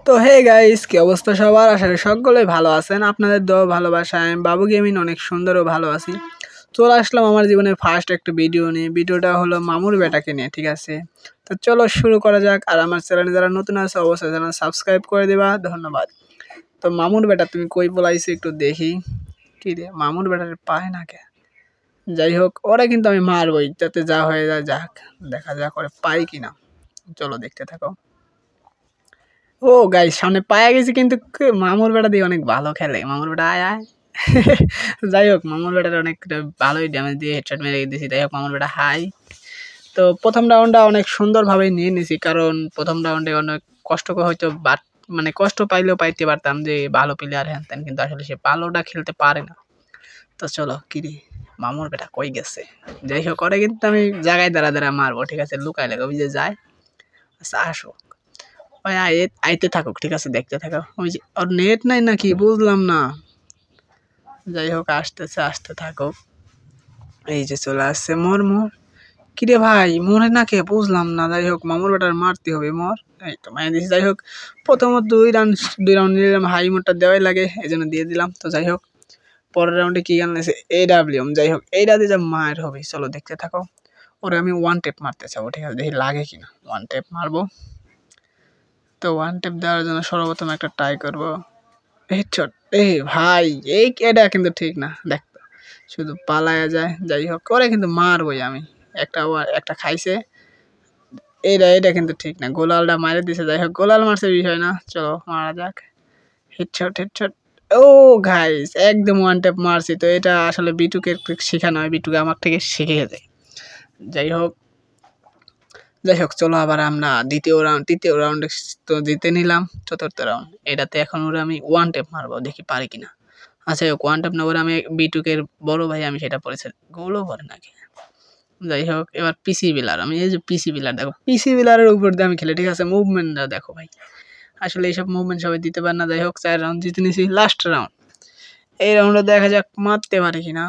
তো hey guys, কি অবস্থা সবার? আশা করি সকলেই ভালো আছেন। আপনাদের দোয়া ভালোবাসায় আমি বাবু গেমিং অনেক সুন্দর ও ভালো আছি। চলে আসলাম আমার জীবনের ফার্স্ট একটা ভিডিও নিয়ে। ভিডিওটা হলো মামুর বেটাকে নিয়ে, ঠিক আছে? তো চলো শুরু করা যাক। আর আমার চ্যানেলে যারা নতুন আছে অবশ্যই চ্যানেল সাবস্ক্রাইব করে দিবা, ধন্যবাদ। তো মামুর বেটা তুমি কই বলাইছো একটু দেখি। কি রে, মামুর বেটার পায় না কে? যাই হোক, ওরা কিন্তু আমি মারবই, যাতে যা হয়ে যায় যাক, দেখা যাক ওরা পাই কিনা। চলো দেখতে থাকো। ও গাইস, সামনে পায়া গেছি, কিন্তু মামুর বেটা দিয়ে অনেক ভালো খেলে। মামুর বেটা আয় আয়। যাই হোক, মামুর বেটার অনেক ভালোই ড্যামেজ দিয়ে হেডশট মেরে দিয়েছি। যাই হোক, মামুর বেটা হাই। তো প্রথম রাউন্ডটা অনেক সুন্দরভাবে নিয়ে নিছি, কারণ প্রথম রাউন্ডে অনেক কষ্ট হয়তো মানে কষ্ট পাইলেও পাইতে পারতাম যে ভালো প্লেয়ার হ্যান তেন, কিন্তু আসলে সে ভালোটা খেলতে পারে না। তো চলো কিরি, মামুর বেটা কই গেছে? যাই হোক, ওরে কিন্তু আমি জায়গায় দাঁড়া দাঁড়া মারবো, ঠিক আছে? লুকাই লাগে ওই যে যায়। আচ্ছা আসো, ওই আইতে থাকুক, ঠিক আছে? দেখতে থাকো। ওই যে ওর নেট নাই নাকি, বুঝলাম না। যাই হোক, আসতেছে, আসতে থাকুক। এই যে চলে আসছে মোর মোর। কিরে ভাই, মরে না কে? বুঝলাম না। যাই হোক, মামুর বেটার মারতে হবে মোর। এই তো মাইনে দিয়েছি। যাই হোক, প্রথমত দুই রাউন্ড নিলাম, হাই মোটটা দেওয়াই লাগে, এই জন্য দিয়ে দিলাম। তো যাই হোক, পরের রাউন্ডে কি গান আছে? AWM। যাই হোক, এইটা দিয়ে যা মায়ের হবে, চলো দেখতে থাকো। ওরে আমি ওয়ান টেপ মারতে চাবো, ঠিক আছে? দেখি লাগে কিনা। ওয়ান টেপ মারবো। তো ওয়ান টেপ দেওয়ার জন্য সর্বপ্রথম একটা ট্রাই করবো। হেডশট। এ ভাই, এই এটা কিন্তু ঠিক না। দেখ, শুধু পালায়া যায়। যাই হোক, করে কিন্তু মারবই আমি। একটা খাইছে। এটা কিন্তু ঠিক না। গোলালটা মারে দিছে। যাই হোক, গোলাল মারছে, বিষয় না। চলো মারা যাক। Headshot headshot. ও গাইস, একদম ওয়ান ট্যাপ মারছি। তো এটা আসলে বিটুকে শেখানো হয়, বিটুকে আমার থেকে শিখে যায়। যাই হোক, চলো আবার আমরা তৃতীয় রাউন্ডে তো জিতে নিলাম। চতুর্থ রাউন্ড, এটাতে এখন ওরা আমি ওয়ান ট্যাপ মারবো, দেখি পারি কিনা। আচ্ছা, ওয়ান ট্যাপ না, ওরা আমি বিটুকের বড় ভাই, আমি সেটা পড়েছি। গোলও পড়ে নাকি? যাই হোক, এবার পিসি বিলার। আমি এই যে পিসি বিলার, দেখো পিসি বিলারের উপর দিয়ে আমি খেলে, ঠিক আছে? মুভমেন্টটা দেখো ভাই, আসলে এইসব মুভমেন্ট সবাই দিতে পারে না। যাই হোক, 4 রাউন্ড জিতে নিয়েছি। লাস্ট রাউন্ড, এই রাউন্ডে দেখা যাক মারতে পারে কিনা।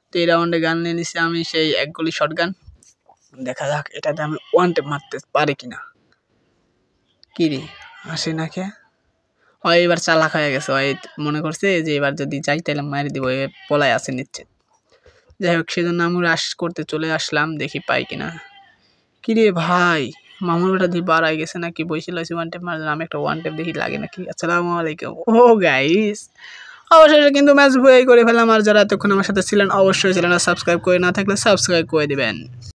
তো এই রাউন্ডে গান নিয়ে নিছি আমি, সেই এক গুলি শর্ট গান। দেখা যাক এটাতে আমি ওয়ান টেপ মারতে পারি কিনা। কি রে, আসে না কে? হয় এবার চালাক হয়ে গেছে, হয় মনে করছে যে এবার যদি যাই তাহলে মারি দিব, পলাই আছে নিচ্ছে। যাই হোক, সেজন্য আমি রাশ করতে চলে আসলাম, দেখি পাই কিনা। কি রে ভাই, মামুর বেটা দিয়ে বাড়াই গেছে নাকি? বইছিল ওয়ান টেপ মারলাম, আমি একটা ওয়ান টেপ দেখি লাগে নাকি। আসসালামু আলাইকুম। ও গাইস, অবশেষে কিন্তু ম্যাচ ভুয়াই করে ফেললাম। আর যারা এতক্ষণ আমার সাথে ছিলেন অবশ্যই চ্যানেলটা সাবস্ক্রাইব করে না থাকলে সাবস্ক্রাইব করে দিবেন।